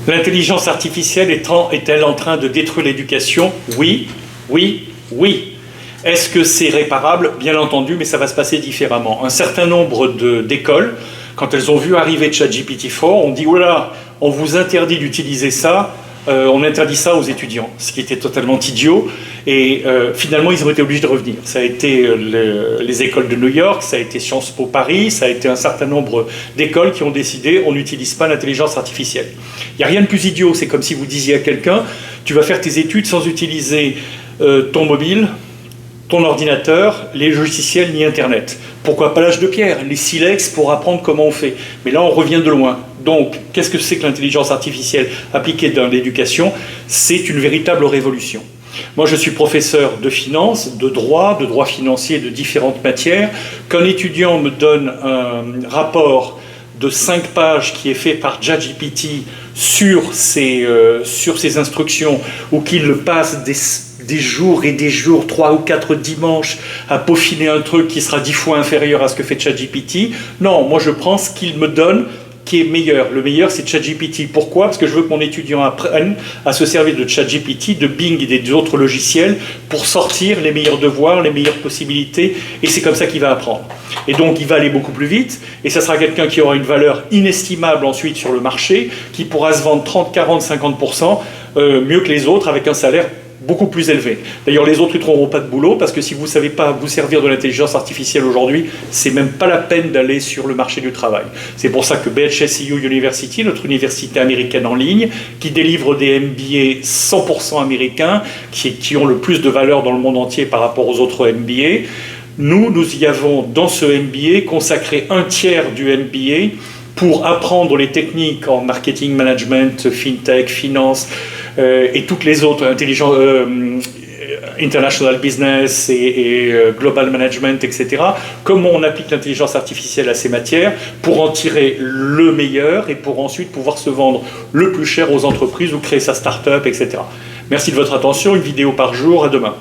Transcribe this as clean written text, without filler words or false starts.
L'intelligence artificielle est-elle en train de détruire l'éducation? Oui, oui, oui. Est-ce que c'est réparable? Bien entendu, mais ça va se passer différemment. Un certain nombre d'écoles, quand elles ont vu arriver ChatGPT-4, ont dit « Oh là, on vous interdit d'utiliser ça ». On interdit ça aux étudiants, ce qui était totalement idiot. Et finalement, ils ont été obligés de revenir. Ça a été les écoles de New York, ça a été Sciences Po Paris, ça a été un certain nombre d'écoles qui ont décidé on n'utilise pas l'intelligence artificielle. Il n'y a rien de plus idiot. C'est comme si vous disiez à quelqu'un tu vas faire tes études sans utiliser ton mobile, ton ordinateur, les logiciels ni Internet. Pourquoi pas l'âge de pierre, les silex pour apprendre comment on fait. Mais là, on revient de loin. Donc, qu'est-ce que c'est que l'intelligence artificielle appliquée dans l'éducation? C'est une véritable révolution. Moi, je suis professeur de finance, de droit financier, de différentes matières. Qu'un étudiant me donne un rapport de 5 pages qui est fait par ChatGPT sur ses instructions, ou qu'il le passe des jours et des jours, 3 ou 4 dimanches, à peaufiner un truc qui sera 10 fois inférieur à ce que fait ChatGPT. Non, moi je prends ce qu'il me donne qui est meilleur. Le meilleur, c'est ChatGPT. Pourquoi? Parce que je veux que mon étudiant apprenne à se servir de ChatGPT, de Bing et des autres logiciels pour sortir les meilleurs devoirs, les meilleures possibilités, et c'est comme ça qu'il va apprendre. Et donc, il va aller beaucoup plus vite, et ça sera quelqu'un qui aura une valeur inestimable ensuite sur le marché, qui pourra se vendre 30, 40, 50% mieux que les autres avec un salaire beaucoup plus élevé. D'ailleurs, les autres ne trouveront pas de boulot parce que si vous ne savez pas vous servir de l'intelligence artificielle aujourd'hui, c'est même pas la peine d'aller sur le marché du travail. C'est pour ça que BHSU University, notre université américaine en ligne, qui délivre des MBA 100% américains, qui ont le plus de valeur dans le monde entier par rapport aux autres MBA, nous y avons dans ce MBA consacré un tiers du MBA pour apprendre les techniques en marketing, management, fintech, finance, et toutes les autres, international business et global management, etc. Comment on applique l'intelligence artificielle à ces matières pour en tirer le meilleur et pour ensuite pouvoir se vendre le plus cher aux entreprises ou créer sa start-up, etc. Merci de votre attention, une vidéo par jour, à demain.